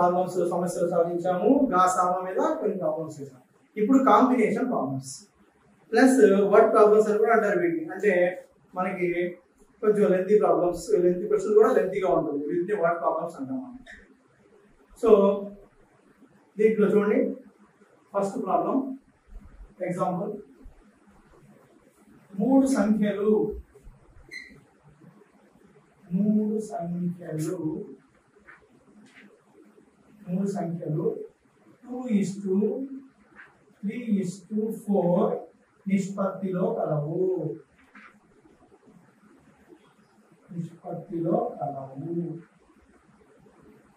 Problems సమస్యలు సాధించాము, గాసాబా మీద కొన్ని ప్రాబ్లమ్స్ చేసాము. ఇప్పుడు combination problems plus word problems అని కూడా అంటారు వీటిని. అంటే మనకి కొంచెం లెంతీ ప్రాబ్లమ్స్, లెంతీ క్వశ్చన్ కూడా లెంతీగా ఉంటుంది, వీటిని వర్డ్ ప్రాబ్లమ్స్ అంటాం మనం. సో దీంట్లో చూడండి, ఫస్ట్ ప్రాబ్లం ఎగ్జాంపుల్, మూడు సంఖ్యలు 2:3:4 నిష్పత్తిలో కలవు.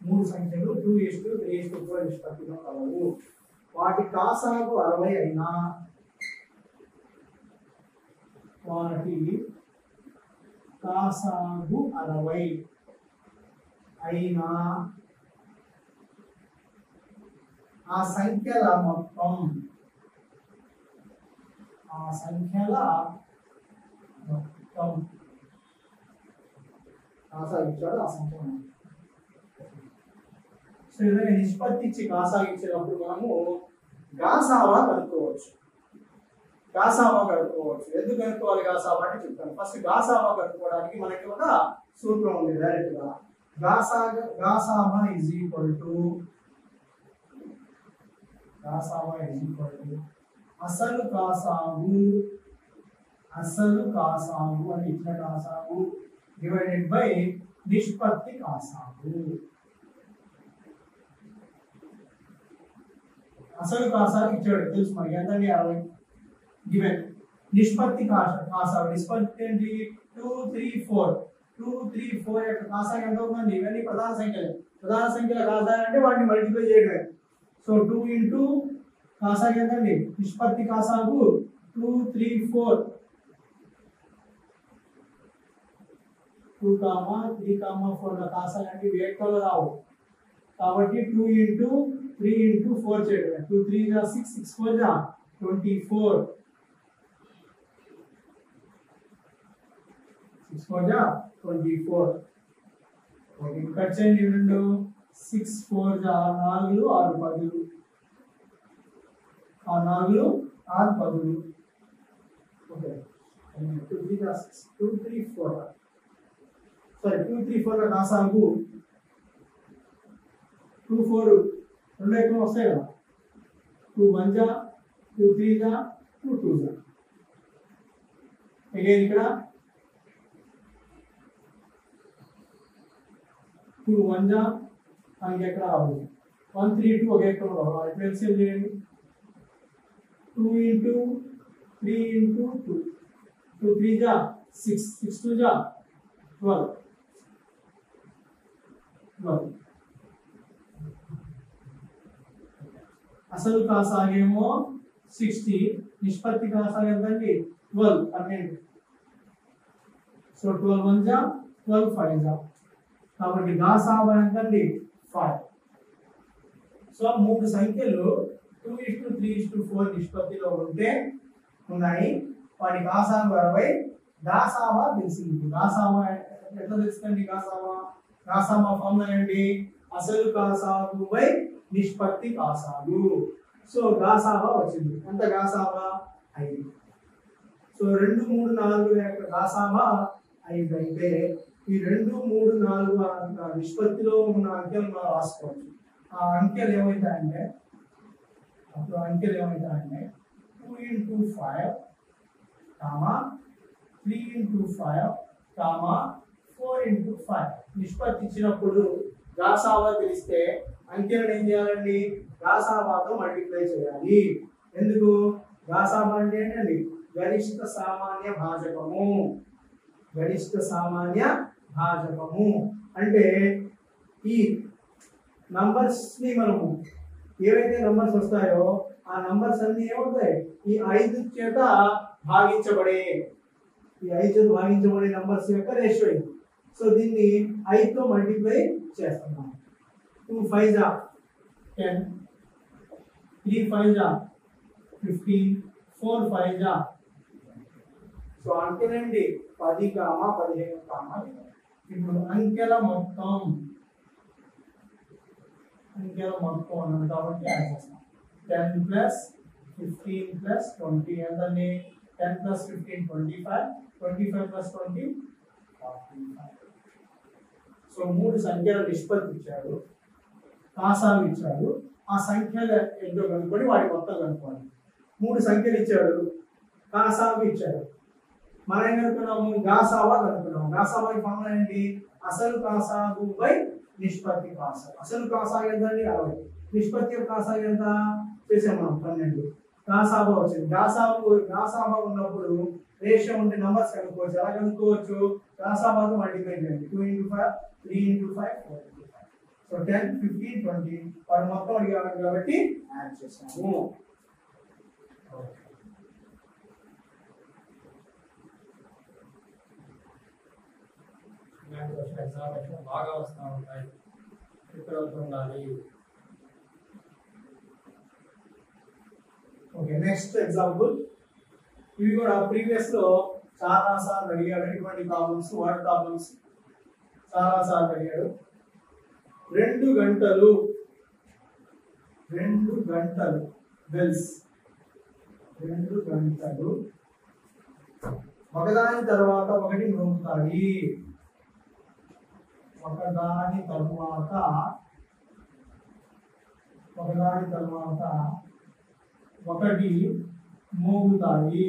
మూడు సంఖ్యలు 2:3:4 నిష్పత్తిలో కలవు. వాటి కాసాగు 60 అయినా ఆ సంఖ్యల మొత్తం కాసాగించాడు ఆ సంఖ్య. సో ఏదైనా నిష్పత్తి ఇచ్చి కాసాగించేటప్పుడు మనము గాసావా కనుక్కోవచ్చు. ఎందుకు కనుక్కోవాలి గాసావా అంటే చెప్తాను. ఫస్ట్ గాసావా కనుక్కోవడానికి మనకి ఒక సూత్రం ఉంది డైరెక్ట్ గా. గాసావా ఈజ్ ఈక్వల్ టు అసలు కాసాగు అని ఇచ్చిన కాసాగు డివైడెడ్ బై నిష్పత్తి కాసాగు. అసలు కాసాగు ఇచ్చాడు తెలుసు మనకి ఎంతండి 60 గివెన్. నిష్పత్తి కాసాగు నిష్పత్తి ఏంటి 2, 3, 4. 2, 3, 4 యొక్క కాసాగు ఎంత అవుతుంది? ఇవన్నీ ప్రధాన సంఖ్యలు. ప్రధాన సంఖ్యల కాసాగు అంటే వాటిని మల్టిప్లై చేయడమే. సో 2 ఇంటూ కాసాగు ఎంతండి? నిష్పత్తి కాసాగు 2, 3, 4. 2, 3, 4 కాసాగు అంటే వేట్కలు రావు కాబట్టి 2 ఇంటూ 3 ఇంటూ 4 చేయడమే. 2, 3 = 6, 6, 4 = 24. 6, 4 = 24. ఓకే, కట్ చేయండి రెండు. 6, 4 = 4, 6, 10. 4, 6, 10. ఓకే, 2, 3 = 6, 2, 3, 4. సారీ 2, 3, 4 కాసాగు 2, 4 రెండు ఎక్కువ వస్తాయి కదా. 2, 1 = 2, 3 = 2, 2 = అగైన్ ఇక్కడ 2, 1 = మనకి ఎక్కడ రావాలి 1, 3, 2 ఒక ఎక్కడ రావాలి. ఇప్పుడు ఎల్సిఎం చేయండి. 2 ఇంటూ 3 ఇంటూ 2, 2, 3 = 6, 6, 2 = 12. అసలు కాసాగేమో 60, నిష్పత్తి కాసాగు ఎంతండి 12, 12. సో 12, 1 = 12, 5 = కాబట్టి గాసాబా ఎంతండి 5. సో మూడు సంఖ్యలు 2:3:4 నిష్పత్తిలో ఉన్నాయి. వాటి కాసాగు 60, గాసాబా తెలిసింది. గాసాబా ఎట్లా తెలుస్తుంది? గాసాబా ఫార్ములా ఏంటి? అసలు కాసాగు బై నిష్పత్తి కాసాగు. సో గాసాబా వచ్చింది. ఎంత గాసాబా? 5. సో 2, 3, 4 యొక్క గాసాబా 5 అయితే ఈ 2, 3, 4 నిష్పత్తిలో ఉన్న అంకెలు మనం రాసుకోవచ్చు. ఆ అంకెలు ఏమవుతాయంటే 2 into 5, 3 into 5, 4 into 5 నిష్పత్తి ఇచ్చినప్పుడు గాసాబా తెలిస్తే అంకెలను ఏం చేయాలండి? గాసాబాతో మల్టిప్లై చేయాలి. ఎందుకు? గాసాబా అంటే ఏంటండి? గరిష్ట సామాన్య భాజకము. అంటే ఈ నంబర్స్ ని మనము ఏవైతే నంబర్స్ వస్తాయో ఆ నంబర్స్ అన్ని ఏమవుతాయి? ఈ 5 చేత భాగించబడే నంబర్స్ యొక్క రేషియో ఇది. సో దీన్ని 5 తో మల్టిప్లై చేస్తున్నాం. 2, 5 = 10, 3, 5 = 15, 4, 5 = సో అంకెలండి 10, 15. ఇప్పుడు అంకెల మొత్తం సంఖ్యలో మొత్తం ఉన్నది కాబట్టి యాడ్ చేస్తాం. 10 ప్లస్ 15 ప్లస్ 20 ఎంతండి? 10 ప్లస్ 15 25, 25 ప్లస్ 20 45. సో మూడు సంఖ్యల నిష్పత్తి ఇచ్చాడు, కాసాలు ఇచ్చాడు, ఆ సంఖ్యలు ఎంతో కనుక్కొని వాటి మొత్తం కనుక్కోండి. మూడు సంఖ్యలు ఇచ్చాడు, కాసాలు ఇచ్చాడు, మనం ఏం కనుక్కున్నాము? గాసావా కనుక్కున్నాము. గాసావాకి ఫార్ములా ఏంటి? అసలు కాసాగు బై నిష్పత్తి కాసాగు. అసలు కాసాగు ఎంత అండి? 60. నిష్పత్తి కాసాగు ఎంత చేసాం మనం? 12. గాసాబా వచ్చింది. గాసాబా ఉన్నప్పుడు రేషియో ఉంటే నంబర్స్ కనుక్కోవచ్చు. ఎలా కనుక్కోవచ్చు? గాసాబాకు మల్టిప్లై చేయండి. 2 into 5, 3 into 5, 4 into 5. సో 10, 15, 20 వాడు మొత్తం అడిగాడు కాబట్టి యాడ్ చేసాము. ఎగ్జామినేషన్ బాగా వస్తూ ఉంటాయి, ప్రిపేర్ అవుతుండాలి. Okay, next example. ఇవి కూడా ప్రీవియస్ లో చాలా సార్లు అడిగాడు. ఇటువంటి ప్రాబ్లమ్స్, వర్డ్ ప్రాబ్లమ్స్ చాలా సార్లు అడిగాడు. 2 గంటలు బెల్స్, 2 గంటలు ఒకదాని తర్వాత ఒకటి మోగుతాయి. ఒకదాని తర్వాత ఒకటి మోగుతాయి.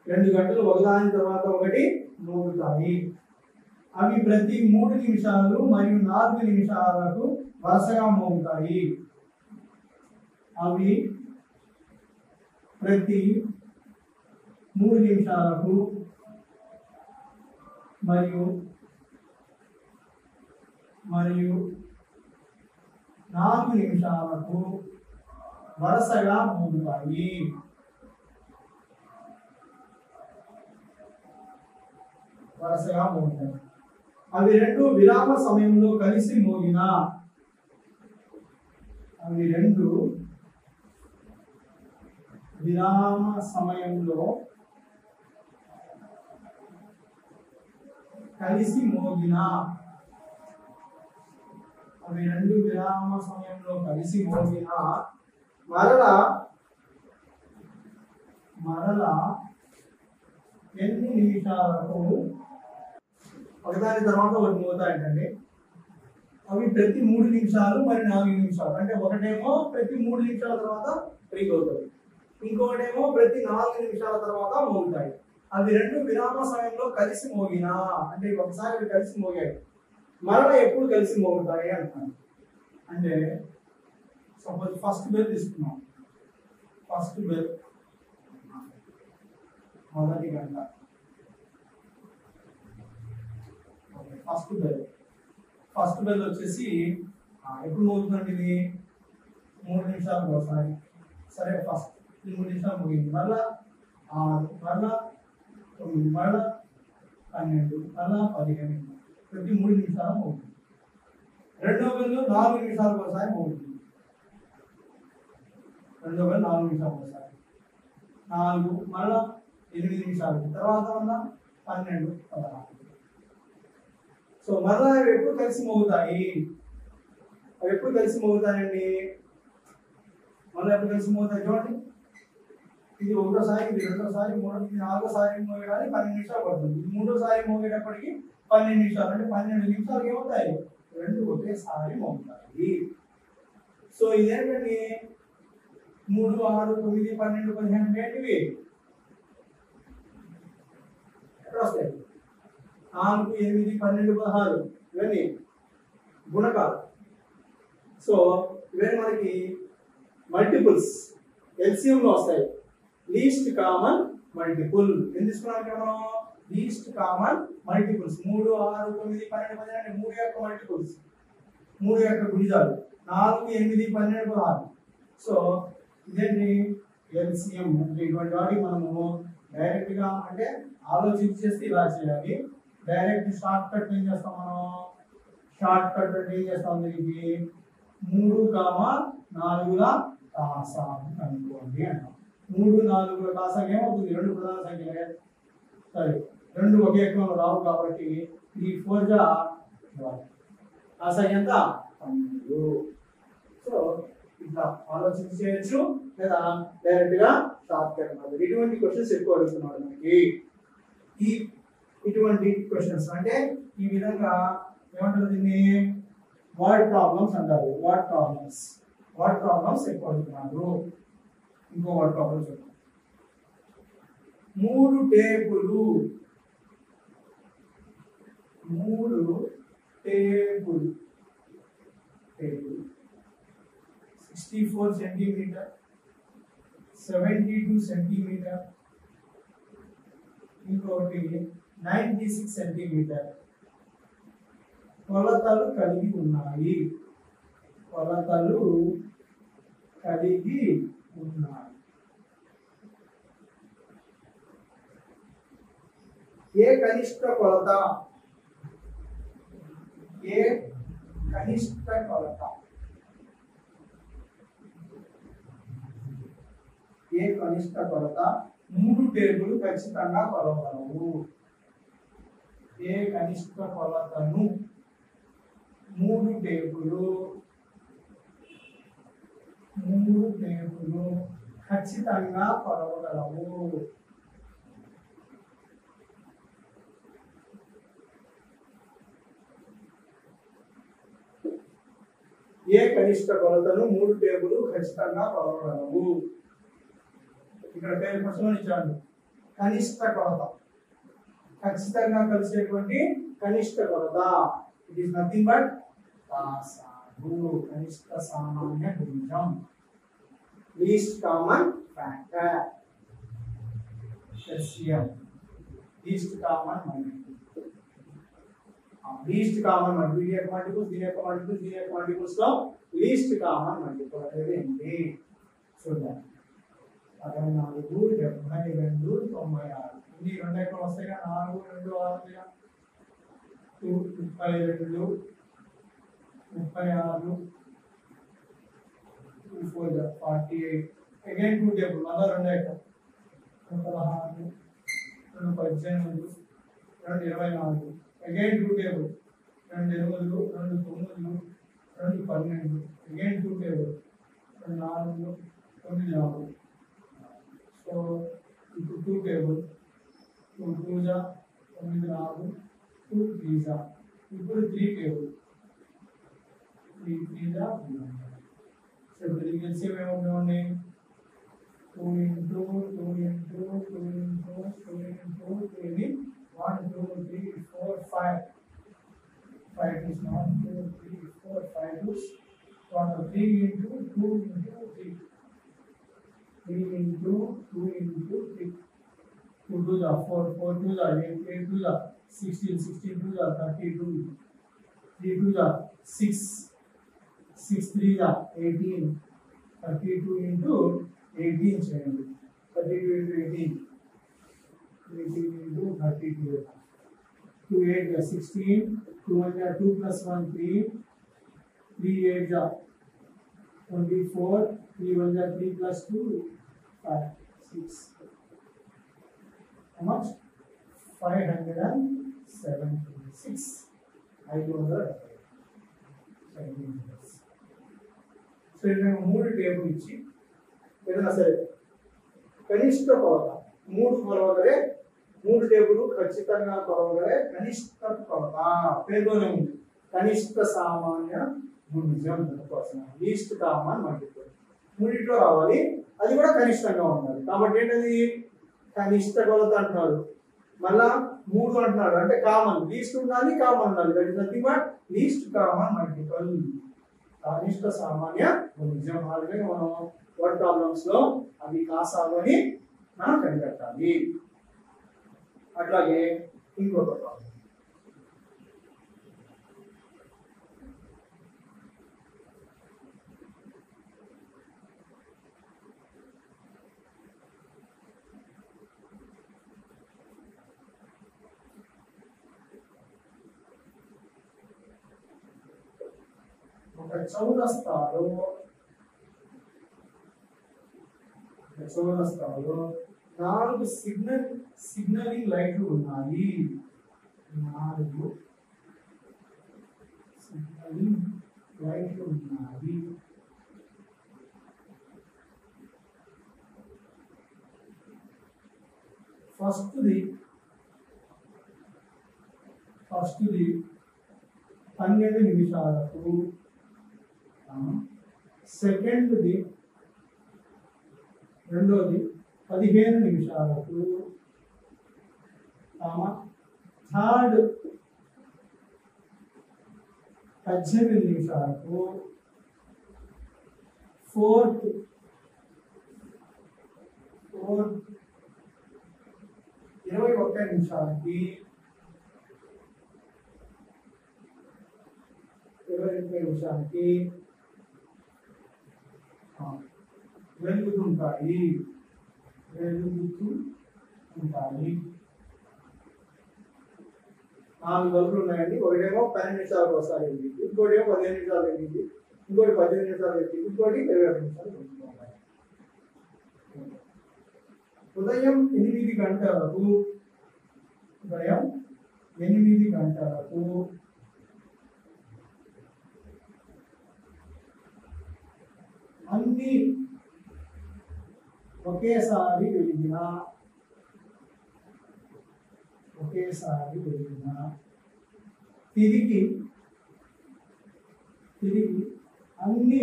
2 గంటలు ఒకదాని తర్వాత ఒకటి మోగుతాయి. అవి ప్రతి 3 నిమిషాలు మరియు 4 నిమిషాలకు వరుసగా మోగుతాయి. అవి ప్రతి 3 నిమిషాలకు మరియు 4 నిమిషాలకు వరుసగా మోగుతాయి. అవి రెండు విరామ సమయంలో కలిసి మోగిన మరలా ఎన్ని నిమిషాలకు ఒకదాని తర్వాత ఒకటి మోగుతాయంటే అవి ప్రతి 3 నిమిషాలు మరి 4 నిమిషాలు. అంటే ఒకటేమో ప్రతి 3 నిమిషాల తర్వాత రింగ్ అవుతుంది, ఇంకొకటేమో ప్రతి 4 నిమిషాల తర్వాత మోగుతాయి. అవి రెండు విరామ సమయంలో కలిసి మోగినా అంటే ఒకసారి అవి కలిసి మోగాయి, మరలా ఎప్పుడు కలిసి మోగుతాయి అంటున్నాను. అంటే సపోజ్ ఫస్ట్ బెల్ తీసుకున్నాం. ఫస్ట్ బెల్ మొదటి గంట. ఫస్ట్ బెల్ వచ్చేసి ఎప్పుడు మోగుతుందండి? ఇది 3 నిమిషాలకు ఒకసారి. సరే, ఫస్ట్ 3 నిమిషాలు మోగింది, మరలా 6, మరలా 9, మరలా 12, మరలా 15, ప్రతి 3 నిమిషాలు మోగుతుంది. రెండో బెల్ 4 నిమిషాలకు ఒకసారి మోగుతుంది. 4, మరలా 8 నిమిషాలు, తర్వాత మళ్ళా 12, 16. సో మరలా అవి ఎప్పుడు కలిసి మోగుతాయి? మళ్ళీ ఎప్పుడు కలిసి మోగుతాయి చూడండి. ఇది ఒకటోసారి, ఇది రెండోసారి, మూడోసారి, నాలుగోసారి మోగడానికి 12 నిమిషాలు పడుతుంది. మూడోసారి మోగేటప్పటికి 12 నిమిషాలు, అంటే 12 నిమిషాలు ఏమవుతాయి? రెండు ఒకేసారి మోగుతాయి. సో ఇదేంటండి? 3, 6, 9, 12, 15 ఏంటివి? ఎక్కడ వస్తాయి? 4, 8, 12, 16 ఇవన్నీ గుణకాలు. సో ఇవన్నీ మనకి మల్టిపుల్స్, ఎల్సిఎం లో వస్తాయి. లీస్ట్ కామన్ మల్టిపుల్ ఏం తీసుకున్నాం ఇక్కడ మనం? Least common multiples. 3, 6, 9, 12, 15 3 యొక్క మల్టిపుల్స్, 3 యొక్క గుణిజాలు. 4, 8, 12, 16. సో ఇదేంటి? ఎల్సిఎం. అంటే ఇటువంటి వాటికి మనము డైరెక్ట్ గా అంటే ఆలోచించి చేస్తే ఇలా చేయాలి. డైరెక్ట్ షార్ట్ కట్ ఏం చేస్తాం మనం? షార్ట్ కట్ అంటే ఏం చేస్తాం? దీనికి 3, 4ల కాసాగు కనుక్కోండి అంటాం. 3, 4ల కాసాగు ఏమవుతుంది? రెండు ప్రధాన సంఖ్యలే. సరే, రెండు ఒకే ఎక్కంలో రావు కాబట్టి 3, 4 12. కాసా ఎంత 12. సో ఇట్లా ఆలోచించి చేయొచ్చు లేదా డైరెక్ట్ గా షార్ట్ కట్ మెథడ్. ఇటువంటి క్వశ్చన్స్ ఎక్కువ అడుగుతున్నాడు మనకి. ఇటువంటి క్వశ్చన్స్ అంటే ఈ విధంగా ఏమంటారు దీన్ని వర్డ్ ప్రాబ్లమ్స్ అంటారు. వర్డ్ ప్రాబ్లమ్స్ ఎక్కువ అడుగుతున్నారు. ఇంకో వర్డ్ ప్రాబ్లమ్స్ చూద్దాం. 3 టేబుల్ 64 సెంటీమీటర్ 72 సెంటీమీటర్ ఇంకోటి 96 సెంటీమీటర్ కొలతలు కలిగి ఉన్నాయి. ఏ కనిష్ట కొలత ఏ కనిష్ట కొలత 3 టేబుల్ ఖచ్చితంగా కొలవగలవు. ఏ కనిష్ట కొలతను 3 టేబుల్ ఖచ్చితంగా కొలవగలవు. ఏ కనిష్ట కొలతను 3 టేబుల్ ఖచ్చితంగా కొలవగలవు. ఇక్కడ పేరు ప్రశ్నలు ఇచ్చాడు. కనిష్ట కొలత ఖచ్చితంగా కలిసేటువంటి కనిష్ట కొలత. ఇట్ ఈస్ నథింగ్ బట్ కనిష్ట సామాన్య గుణిజం. Least common factor. Least common multiple యొక్క మల్టిపుల్స్ దీని యొక్క మల్టిపుల్స్ లో లీస్ట్ కామన్ మల్టిపుల్ అనేది ఏంటి చూద్దాం. 14, 72, 96 ఇన్ని 2 ఎక్కడ వస్తాయి? 4, 2, 6 32, 36, 2, 4, 48 again 2 టేబుల్ మళ్ళా 2 ఎక్కడ 16, 2, 18, 2, 24 again 2 table 2, 8, 2, 9, 2, 12 again 2 table 2, 4, 9. So ఇప్పుడు 2 టేబుల్ 2, 2, 9, 4, 2, 3. ఇప్పుడు 3 టేబుల్ 3, 3. సో ఇప్పుడు ఎల్సిఎం ఏమవుతుంది? 2 into 2 into 2 into 2 into 2 1, 2, 3, 4, 5. 5 is 1, 2, 3, 4, 5 is 3 into 2 into 3. 3 into 2 into 3. 2 2 are 4, 4 2 are 8, 8 2 are 16, 16 2 are 32, 3 2 are 6, 6 3 are 18, 32 into 18 చేయండి. 32 into 18, 18 into 32. 2 8 are 16, 2 1 are 2 plus 1 3, 3 8 are 24, 3 1 are 3 plus 2 5 6. How much? 576. 576. So ఇక్కడ 3 table ఇచ్చి ఏదైనా సరే కనిష్ట కొలత 3 కొలవగలే 3 table ఖచ్చితంగా కొలవగలే కనిష్ట కొలత పేరులోనే ఉంది. కనిష్ట సామాన్య గుణిజం కోసం లీస్ట్ కామన్ మల్టిపుల్ 3లో రావాలి. అది కూడా కనిష్టంగా ఉండాలి. కాబట్టి ఏంటది కనిష్ట కొలత అంటున్నాడు. మళ్ళా 3 అంటున్నాడు అంటే కామన్ లీస్ట్ ఉండాలి, కామన్ ఉండాలి. That is nothing but least common multiple కనిష్ట సామాన్య గుణిజం. ఆ విధంగా మనం వర్డ్ ప్రాబ్లమ్స్ లో అవి కాసాలని మనం కనిపెట్టాలి. అట్లాగే ఇంకొక ప్రాబ్లం ఒక చౌరస్తాలో 4 సిగ్నలింగ్ లైట్లు ఉన్నాయి. 4 సిగ్నలింగ్ అది లైట్లు ఉన్నాయి. ఫస్ట్ది 12 నిమిషాలకు, సెకండ్ది రెండోది 15 నిమిషాలకు, థర్డ్ 18 నిమిషాలకు, ఫోర్త్ 21 నిమిషాలకి, 22 నిమిషాలకి వెలుగుతుంటాయి. నాలుగు బల్బులు ఉన్నాయండి. ఒకటేమో 12 నిమిషాలకు ఒకసారి వెలిగింది, ఇంకోటి ఏమో 15 నిమిషాలు వెలిగింది, ఇంకోటి 18 నిమిషాలు వెలిగింది, ఇంకోటి 21 నిమిషాలు వెలిగింది. ఉదయం 8 గంటలకు అన్ని ఒకేసారి వెలిగిన తిరిగి అన్ని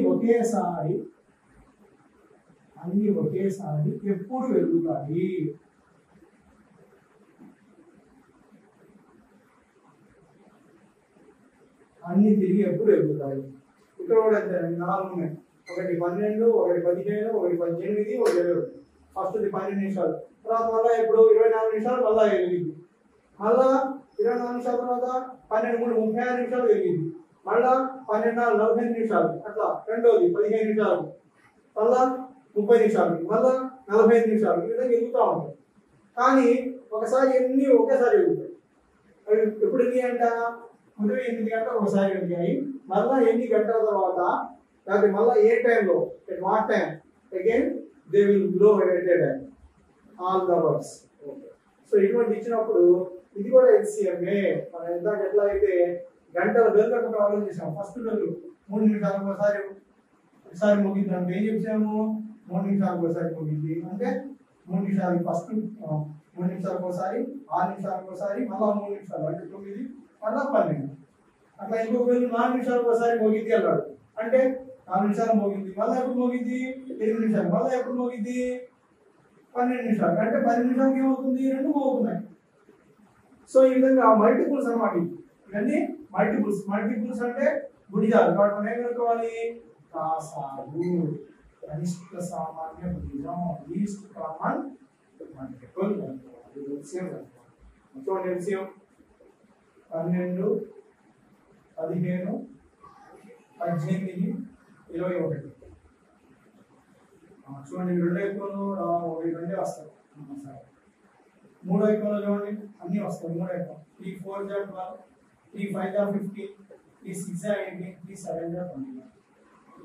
ఒకేసారి ఎప్పుడు వెలుగుతాయి? అన్ని తిరిగి ఎప్పుడు వెలుగుతాయి? ఇక్కడ కూడా అంతేనండి, 4 ఉన్నాయి. ఒకటి 12, ఒకటి 15, ఒకటి 18, ఒకటి 22. ఫస్ట్ది 12 నిమిషాలు, తర్వాత మళ్ళీ ఇప్పుడు 24 నిమిషాలు మళ్ళీ వెలిగింది, మళ్ళా 24 నిమిషాల తర్వాత 12 3 36 నిమిషాలు వెలిగింది, మళ్ళా 12 4 45 నిమిషాలు, అట్లా రెండోది 15 నిమిషాలు, మళ్ళా 30 నిమిషాలు, మళ్ళా 45 నిమిషాలు, ఈ విధంగా వెలుగుతూ ఉంటాయి. కానీ ఒకసారి ఎన్ని ఒకేసారి వెలుగుతాయి. అవి ఎప్పుడు అంట ఉదయం 8 గంటలకు ఒకసారి వెలిగాయి, మళ్ళా ఎన్ని గంటల తర్వాత, లేకపోతే మళ్ళీ ఏ టైంలో, at what time again they will glow at a time all the works. So ఇటువంటి ఇచ్చినప్పుడు ఇది కూడా ఎల్సిఎంఏ. మనం ఇందాక ఎట్లా అయితే గంటల బెల్లకు ప్రాబ్లం చేసాం, ఫస్ట్ బెల్లు 3 నిమిషాలకు ఒకసారి ముగింది అంటే ఏం చెప్పాము, 3 నిమిషాలకు ఒకసారి ముగింది అంటే 3 నిమిషాలు ఫస్ట్, 3 నిమిషాలకు ఒకసారి, 6 నిమిషాలకు ఒకసారి, మళ్ళీ 3 నిమిషాలు అంటే 9, మళ్ళీ 12. అట్లా ఇంకొక బెల్లు 4 నిమిషాలకు ఒకసారి మోగింది అన్నాడు అంటే 4 నిమిషాలు మోగింది, మళ్ళీ ఎప్పుడు మోగింది 8 నిమిషాలు, మళ్ళీ ఎప్పుడు మోగింది 12 నిమిషాలు, అంటే 10 నిమిషాలకి ఏమవుతుంది, 2 మోగుతున్నాయి. సో ఈ విధంగా మల్టిపుల్స్ అన్నమాట. ఇవన్నీ మల్టిపుల్స్ అంటే గుణిజాలు. కాబట్టి మనం ఏం కనుక్కోవాలి, కాసాగు, కనిష్ట సామాన్య గుణిజం, లీస్ట్ కామన్ మల్టిపుల్. ఎల్సిఎం 12, 12, 15, 18, 21. చూడండి, 2 ఎక్కువలు 2 వస్తాయి. మూడో ఎక్కువలో చూడండి అన్ని వస్తాయి. 3 ఎక్కువ 3 4 12, 3 5 15, 3 6 18, 3 7 20.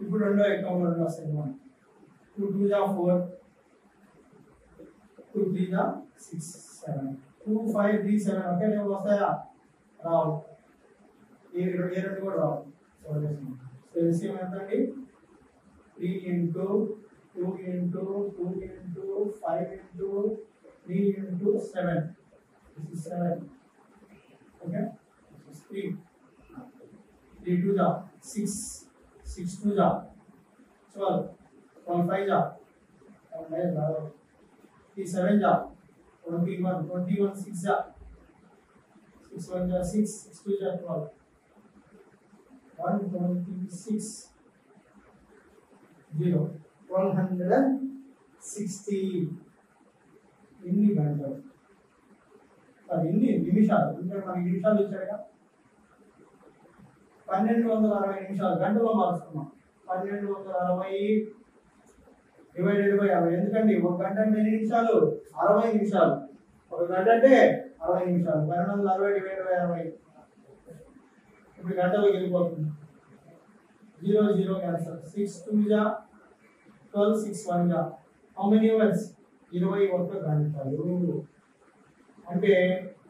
ఇప్పుడు రెండో ఎక్కువ 2 వస్తాయి. 2 2 4, 2 3 6 7, 2 5 3 7. ఓకే, లేవు వస్తాయా? రావు. ఏ రెండు కూడా రావు. సో ఎల్సిఎం ఎంత అండి? 3 into 2 into 2 into 5 into 3 into 7. This is 7. Okay, this is 3. 3 2 जा 6, 6 2 जा 12, 12 5 जा 3 7 जा 21, 21 6 जा 6 1 जा 6, 6 2 जा 12, 126 0, 160. ఎన్ని గంటలు, ఎన్ని నిమిషాలు? ఎందుకంటే మనకి నిమిషాలు ఇచ్చాడుగా. 1260 నిమిషాలు గంటలో మారుస్తున్నాం. 1260 డివైడెడ్ బై 60. ఎందుకండి 1 గంట అంటే ఎన్ని నిమిషాలు? 60 నిమిషాలు. 1 గంట అంటే 60 నిమిషాలు. 1260 డివైడెడ్ బై 60. ఇప్పుడు గంటలోకి వెళ్ళిపోతుంది. 0 0 క్యాన్సల్. 6 2 जा 12, 6 1 जा. How many hours? 21 గంటలు. అంటే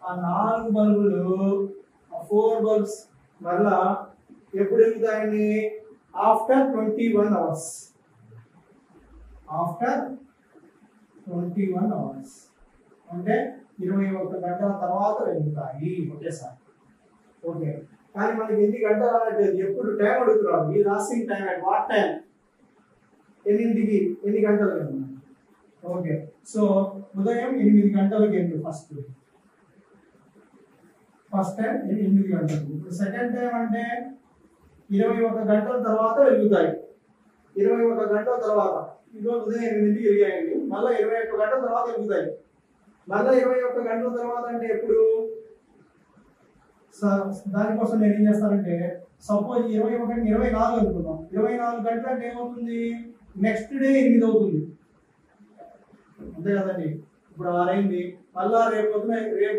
ఆ 4 బల్బులు, ఆ 4 బల్బ్స్ వల్ల ఎప్పుడు వెలుగుతాయండి? After 21 hours. ఆఫ్టర్ 21 అవర్స్ అంటే 21 గంటల తర్వాత వెలుగుతాయి ఒకేసారి. ఓకే, కానీ మనకి ఎన్ని గంటలు అనట్లేదు, ఎప్పుడు టైం అడుగుతున్నాడు. ఈ lasting time at what time, ఎన్నింటికి, ఎన్ని గంటలు. ఓకే, సో ఉదయం 8 గంటలకి వెళ్ళి ఫస్ట్ టైం 8 గంటలకు. ఇప్పుడు సెకండ్ టైం అంటే 21 గంటల తర్వాత వెలుగుతాయి. 21 గంటల తర్వాత ఇదిగో ఉదయం 8కి వెలిగాయండి, మళ్ళీ 21 గంటల తర్వాత వెలుగుతాయి. మళ్ళీ 21 గంటల తర్వాత అంటే ఎప్పుడు? దానికోసం నేను ఏం చేస్తానంటే, సపోజ్ 21 24 అనుకుందాం. 24 గంటలు అంటే ఏమవుతుంది? నెక్స్ట్ డే 8 అవుతుంది, అంతే కదండి. ఇప్పుడు 6 అయింది, మళ్ళా రేపు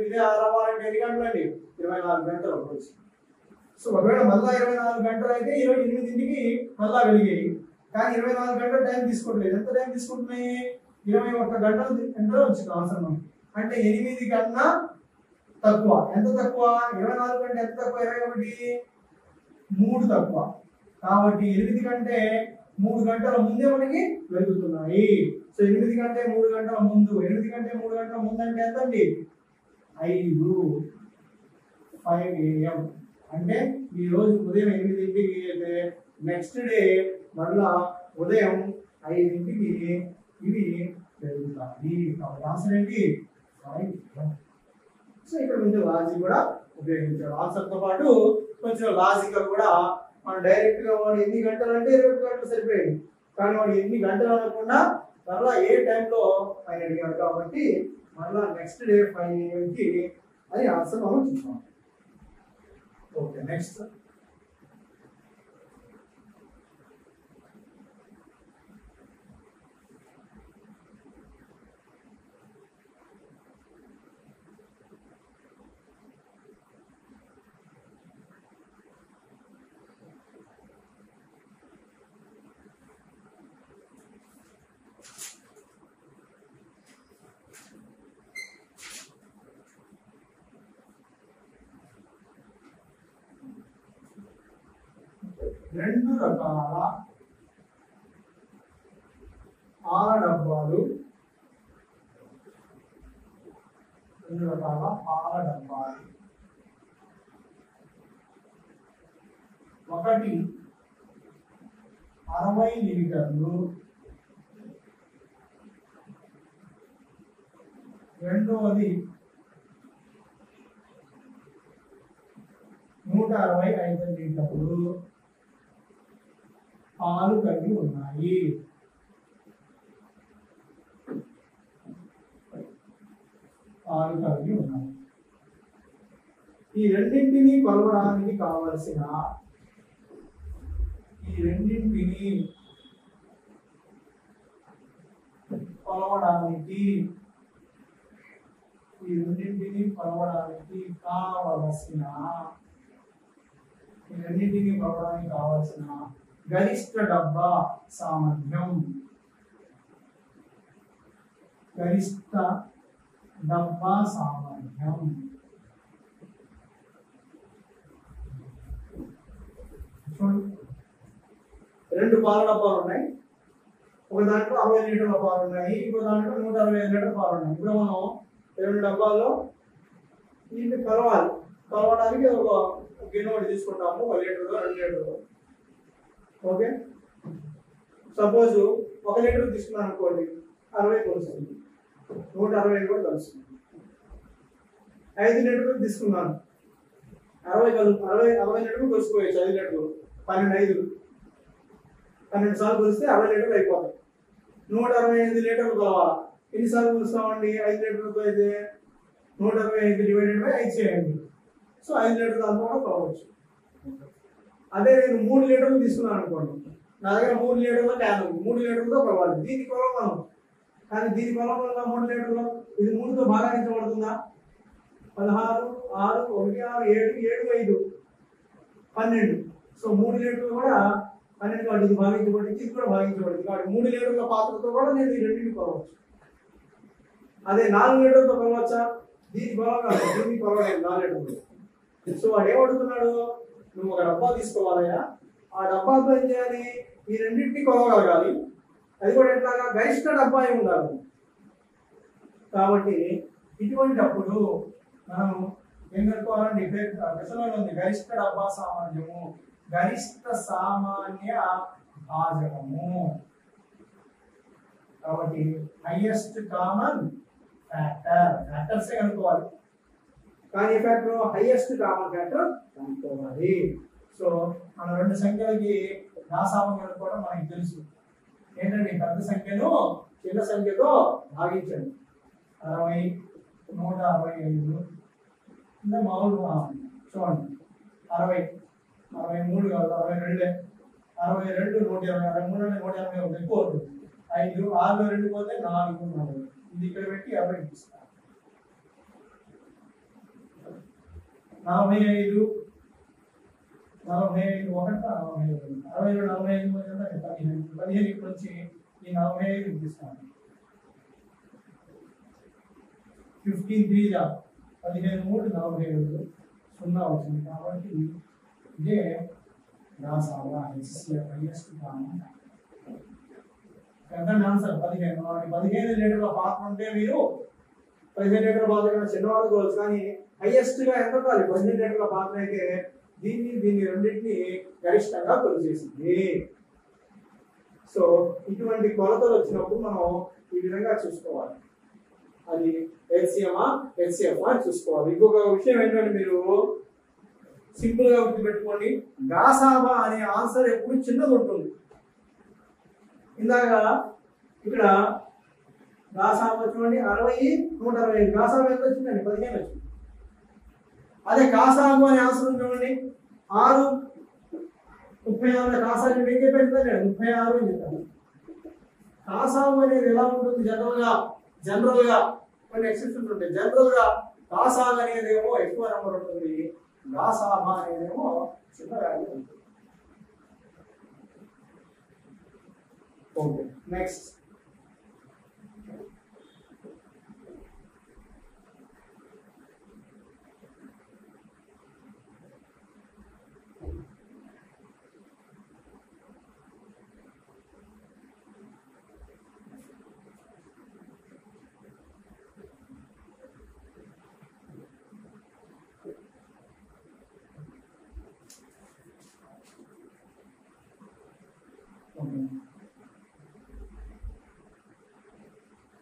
ఇదే 6 అవ్వాలంటే ఎన్ని గంటలు అండి? 24 గంటలు అవ్వచ్చు. సో ఒకవేళ మళ్ళా 24 గంటలు అయితే 8కి మళ్ళా వెలిగాయి, కానీ 24 గంటలు టైం తీసుకోవట్లేదు. ఎంత టైం తీసుకుంటున్నాయి? 21 గంటలు వచ్చింది అవసరం మనకి. అంటే 8 కన్నా తక్కువ. ఎంత తక్కువ? 24 కంటే ఎంత తక్కువ? 21, 3 తక్కువ. కాబట్టి 8 కంటే 3 గంటల ముందే మనకి వెలుగుతున్నాయి. సో 8 కంటే 3 గంటల ముందు, 8 కంటే 3 గంటల ముందు అంటే ఎంత అండి? 5 AM. అంటే ఈ రోజు ఉదయం 8కి అయితే నెక్స్ట్ డే మళ్ళా ఉదయం 5కి ఇవి వెలుగుతాయి. కాబట్టి ఆన్సర్ ఏంటి? 5 AM. సో ఇక్కడ కొంచెం లాజిక్ కూడా ఉపయోగించాడు. ఆన్సర్తో పాటు కొంచెం లాజికల్ కూడా. మనం డైరెక్ట్ గా వాడు ఎన్ని గంటలు అంటే 21 గంటలు సరిపోయింది, కానీ వాడు ఎన్ని గంటలు అనకుండా మరలా ఏ టైంలో ఆయన అడిగాడు కాబట్టి మరలా నెక్స్ట్ డే 5 AM అది ఆన్సర్ మనం చూస్తాం. ఓకే, నెక్స్ట్ రెండు రకాల పాల డబ్బాలు, ఒకటి 60 లీటర్లు, రెండవది 165 లీటర్లు పాలు కలిగి ఉన్నాయి. ఈ రెండింటిని కొలవడానికి కావలసిన కావలసిన గరిష్ట డబ్బా సామర్థ్యం, రెండు పాల డబ్బాలు ఉన్నాయి. ఒక దాంట్లో 60 లీటర్ల పాలు ఉన్నాయి, ఇంకో దాంట్లో 165 లీటర్ల పాలు ఉన్నాయి. ఇప్పుడు మనం 2 డబ్బాల్లో దీన్ని కలవడానికి ఒక గిన్నె ఒకటి తీసుకుంటాము, 1 లీటర్ 2 లీటర్లు. ఓకే, సపోజ్ 1 లీటర్ తీసుకున్నాను అనుకోండి, 60 కలుస్తుంది, 165 కూడా కలుస్తుంది. 5 లీటర్లు తీసుకున్నాను, 60 లీటర్లు కలిసిపోయచ్చు. 5 లీటర్లు 12 సార్లు కలిస్తే 60 లీటర్లు అయిపోతాయి. 165 లీటర్లు కలవాలి. ఎన్నిసార్లు కలుస్తామండి? 5 లీటర్లతో అయితే 165 డివైడెడ్ బై 5 చేయండి. సో 5 లీటర్లు అంతా కూడా కలవచ్చు. అదే నేను 3 లీటర్లు తీసుకున్నాను అనుకోండి, నా దగ్గర 3 లీటర్ల క్యాన్ ఉంది, 3 లీటర్లతో కలవాలి. దీన్ని కొలవగలను, కానీ దీని కొలవగల 3 లీటర్లు ఇది 3తో భాగాయించబడుతుందా? 16, 6, 1, 6, 7, 7, 5, 12. సో 3 లీటర్లు కూడా 12 కాబట్టి ఇది భాగించబడింది, ఇది కూడా భాగించబడింది. కాబట్టి 3 లీటర్ల పాత్రతో కూడా నేను ఈ రెండింటిని కొలవచ్చు. అదే 4 లీటర్లతో కొలవచ్చా? దీన్ని కొలవగలను, దీన్ని కొలవలేదు 4 లీటర్లు. సో వాడు ఏమడుగుతున్నాడు? నువ్వు ఒక డబ్బా తీసుకోవాలయ్యా, ఆ డబ్బాతో ఏం చేయాలి, ఈ రెండింటిని కొలవగలగాలి, అది కూడా ఎట్లాగా గరిష్ట డబ్బా అయి ఉండాలి. కాబట్టి ఇటువంటిప్పుడు మనం ఏం కనుక్కోవాలండి, ప్రశ్నలో ఉంది గరిష్ట డబ్బా సామర్థ్యము, గరిష్ట సామాన్య భాజకము. కాబట్టి హైయెస్ట్ కామన్ ఫ్యాక్టర్, ఫ్యాక్టర్సే కనుక్కోవాలి కానీ ఫ్యాక్టర్ హైయెస్ట్ కామన్ ఫ్యాక్టర్ కనుక్కోవాలి. సో మన రెండు సంఖ్యలకి దాసామం కనుక్కోవడం మనకి తెలుసు. ఏంటంటే పెద్ద సంఖ్యను చిన్న సంఖ్యతో భాగించండి. 60 165 ఇంకా మామూలు చూడండి 60 63 కాదు 62 62 120 63 180 ఎక్కువ అవుతుంది. 5 6 2 పోతే 4 4 ఇది ఇక్కడ పెట్టి 50 తీసుకోవాలి. 45 45 ఒకట 45 62 45 15 ఇక్కడ నుంచి ఈ 45 తీసుకోవాలి. 15 3 15 3 45 0 వచ్చింది. కాబట్టి ఇదే రాసావా హైయెస్ట్ కామన్ ఆన్సర్ 15. 15 లీటర్ల పాత్ర ఉంటే మీరు 15 లీటర్ల పాత్ర కన్నా చిన్నవాళ్ళు కావచ్చు కానీ హైయెస్ట్ గా ఎంత కాదు 15 లీటర్ల పాత్ర అయితే దీన్ని రెండింటిని గరిష్టంగా కొలిచేసింది. సో ఇటువంటి కొలతలు వచ్చినప్పుడు మనం ఈ విధంగా చూసుకోవాలి, అది ఎల్సిఎమా హెచ్సిఎఫ్ అని చూసుకోవాలి. ఇంకొక విషయం ఏంటంటే మీరు సింపుల్ గా గుర్తుపెట్టుకోండి, గాసాబా అనే ఆన్సర్ ఎప్పుడు చిన్నది ఉంటుంది. ఇందాక ఇక్కడ గాసాబా చూడండి 60 165 గాసాబా ఎంత వచ్చిందండి 15 వచ్చింది. అదే కాసాబు అనే ఆన్సర్ చూడండి 6 36 కాసాబు ఏం చెప్పారు 36 అని చెప్పారు. కాసాబు అనేది ఎలా ఉంటుంది జనరల్ గా కొన్ని ఎక్సెప్షన్స్ ఉంటాయి. జనరల్ గా కాసాబ్ అనేదేమో ఎక్కువ నెంబర్ ఉంటుంది, గాసాబా అనేదేమో చిన్న వాల్యూ ఉంటుంది. ఓకే నెక్స్ట్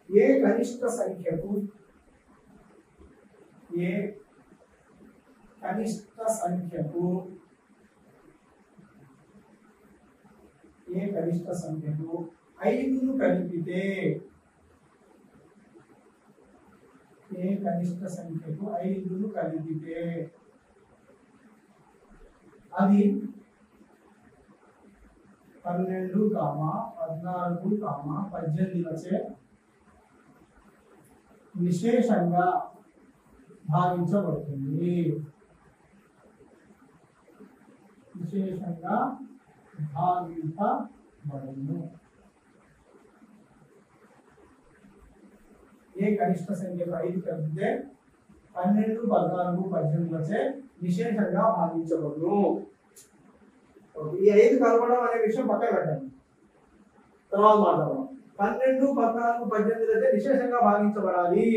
ఏ కనిష్ట సంఖ్యకు ఐదును కలిపితే అది 12, 14, 18 నిశేషంగా భావించబడుతుంది. ఏ కనిష్ట సంఖ్యకు 5 కలిపితే 12, 14, 18 నిశేషంగా భావించబడును. ఈ 5 కలపడం అనే విషయం పక్కన పెట్టండి, తర్వాత మాట్లాడదాం. 12, 14, 18 నిశేషంగా భావించబడాలి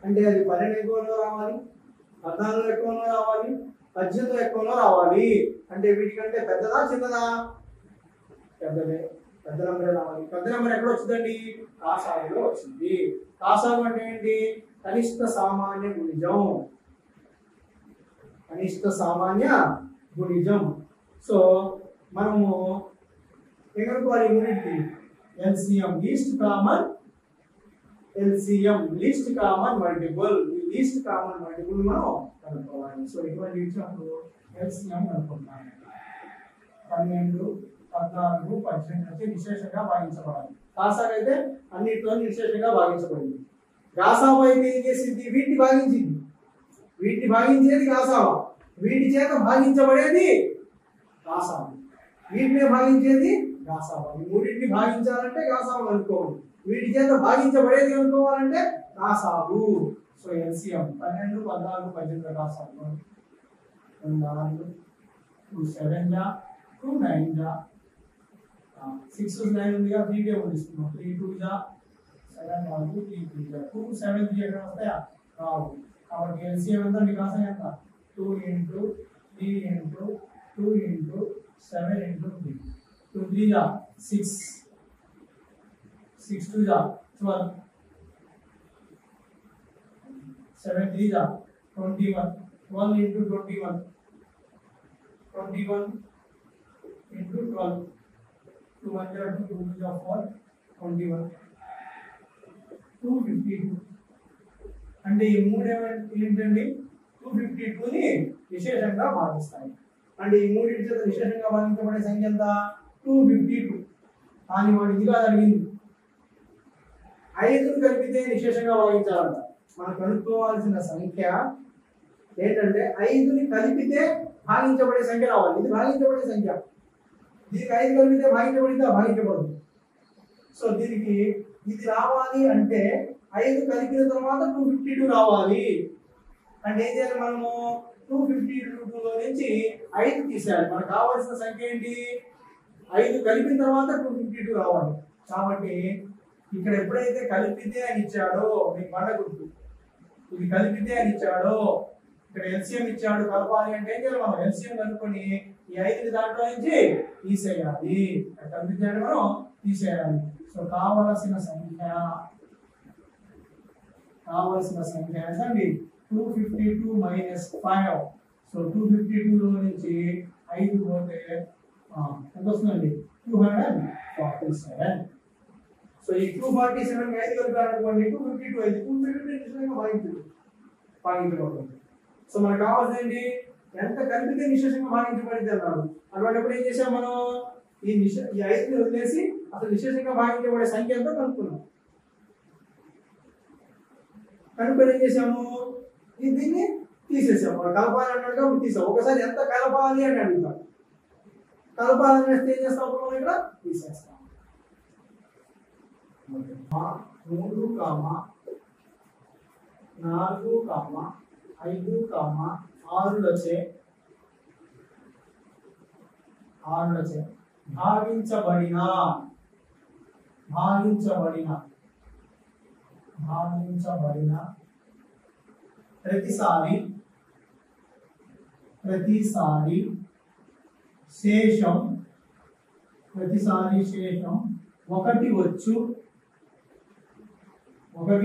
అంటే అది 12 ఎక్కువలో రావాలి, 14 ఎక్కువలో రావాలి, 18 ఎక్కువలో రావాలి. అంటే వీటికంటే పెద్దదా చిన్నదా? పెద్దదే, పెద్ద నెంబరే రావాలి. పెద్ద నెంబర్ ఎక్కడ వచ్చిందండి? కాసాగులో వచ్చింది. కాసాగు అంటే ఏంటి? కనిష్ట సామాన్య గుణిజం. సో మనము ఏం కనుక్కోవాలి? యూనిట్కి LCM లీస్ట్ కామన్ మల్టిపుల్. ఈ లీస్ట్ కామన్ మల్టిపుల్ మనం కనుక్కోవాలి. సో ఇటువంటి ఇచ్చినప్పుడు LCM కనుక్కుంటాం. 12, 14, 18 విశేషంగా భావించబడాలి. కాసాగు అయితే అన్నిటిలో విశేషంగా భావించబడింది. గాసాబా అయితే ఏం చేసింది? వీటిని భాగించేది గాసాబా, వీటి చేత భాగించబడేది గాసాబు, వీటినే భాగించేది గాసాబా. ఈ మూడింటిని భాగించాలంటే గాసాబు అనుకోవాలి, వీటి చేత భాగించబడేది అనుకోవాలంటే గాసాబు. సో LCM 12, 14, 18 గాసాబు 4, 2 7 जा 2 9 जा 6 9 ఉందిగా 3 టేబుల్ తీసుకున్నాం 3 2 जा 7 4 3 3 जा 2 7 3 ఎక్కడ వస్తాయా రావు కాబట్టి ఎల్సిఎం ఎంత మీకు రాసాం ఎంత 2 into 3 into 2 into 7 into 3 2 3 जा 6 6 2 जा 12 7 3 जा 21 12 into 21 21 into 12 2 1 जा 2 2 जा 4 21 252 అంటే ఈ మూడు ఏంటండి 252 ని విశేషంగా భాగిస్తాయి అంటే ఈ మూడింటి చేత విశేషంగా భాగించబడే సంఖ్య ఎంత 252 కానీ వాడు ఇదిగా అడిగింది 5ని కలిపితే విశేషంగా భాగించాలంట మనం కనుక్కోవాల్సిన సంఖ్య ఏంటంటే 5ని కలిపితే భాగించబడే సంఖ్య రావాలి ఇది భాగించబడే సంఖ్య దీనికి 5 కలిపితే భాగించబడదు సో దీనికి ఇది రావాలి అంటే 5 కలిపిన తర్వాత 252 రావాలి అంటే ఏం చేయాలి మనము 252 లో నుంచి 5 తీసేయాలి మనకు కావాల్సిన సంఖ్య ఏంటి 5 కలిపిన తర్వాత 252 రావాలి కాబట్టి ఇక్కడ ఎప్పుడైతే కలిపితే అని ఇచ్చాడో మీకు బండ గుర్తు ఇది కలిపితే అని ఇచ్చాడో ఇక్కడ ఎల్సిఎం ఇచ్చాడు కలపాలి అంటే ఏం చేయాలి మనం ఎల్సిఎం కనుక్కొని ఈ 5ని దాంట్లో నుంచి తీసేయాలి కలిపితే మనం తీసేయాలి సో కావలసిన సంఖ్య ఎంతండి 252 మైనస్ 5 సో 252 లో నుంచి 5 పోతే ఎంత వస్తుందండి 247 సో ఈ 247 కి 5 కలిపారనుకోండి 252 అయితే 252 నిశ్చయంగా భాగించబడుతుంది సో మనకు కావాల్సింది ఎంత కలిపితే నిశ్శేషంగా భాగించబడింది అన్నాడు అటువంటిప్పుడు ఏం చేసాం మనం ఈ 5ని వదిలేసి అసలు నిశ్శేషంగా భాగించబడే సంఖ్య ఎంతో కనుక్కున్నాం కనుక్కొని ఏం చేసాము దీన్ని తీసేసాము కలపాలి అన్నాడు కాబట్టి తీసాం ఒకసారి ఎంత కలపాలి అని అడుగుతాం కలపాలని వేస్తే ఏం చేస్తాం మనం ఇక్కడ తీసేస్తాం 3 4 5 6 వచ్చే భాగించబడిన ప్రతిసారి శేషం ఒకటి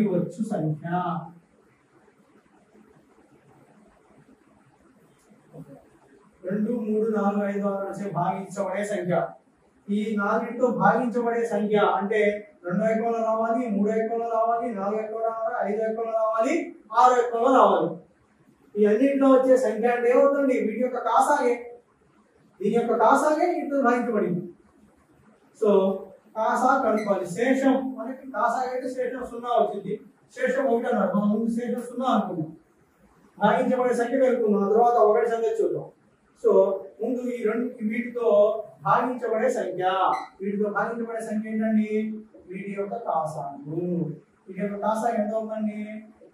వచ్చు సంఖ్య 2 3 4 5 6 వచ్చే భాగించబడే సంఖ్య ఈ 4తో భాగించబడే సంఖ్య అంటే 2 ఎక్కలో రావాలి 3 ఎక్కలో రావాలి 4 ఎక్కలో రావాలి 5 ఎక్కలో రావాలి 6 ఎక్కలో రావాలి ఈ అన్నింటిలో వచ్చే సంఖ్య అంటే ఏమవుతుంది వీటి యొక్క కాసాగే దీని యొక్క కాసాగే ఇంట్లో భాగించబడింది సో కాసా కనుక్కోవాలి శేషం మనకి కాసాగా అయితే శేషం 0 వచ్చింది శేషం 1 అన్నారు మనం ముందు శేషం 0 అనుకున్నాం భాగించబడే సంఖ్య కనుక్కున్నాం తర్వాత ఒకటి సంఖ్య చూద్దాం సో ముందు ఈ వీటితో భాగించబడే సంఖ్య ఏంటండి వీటి యొక్క కాసాలు వీటి యొక్క కాసా ఎంత అవుతుందండి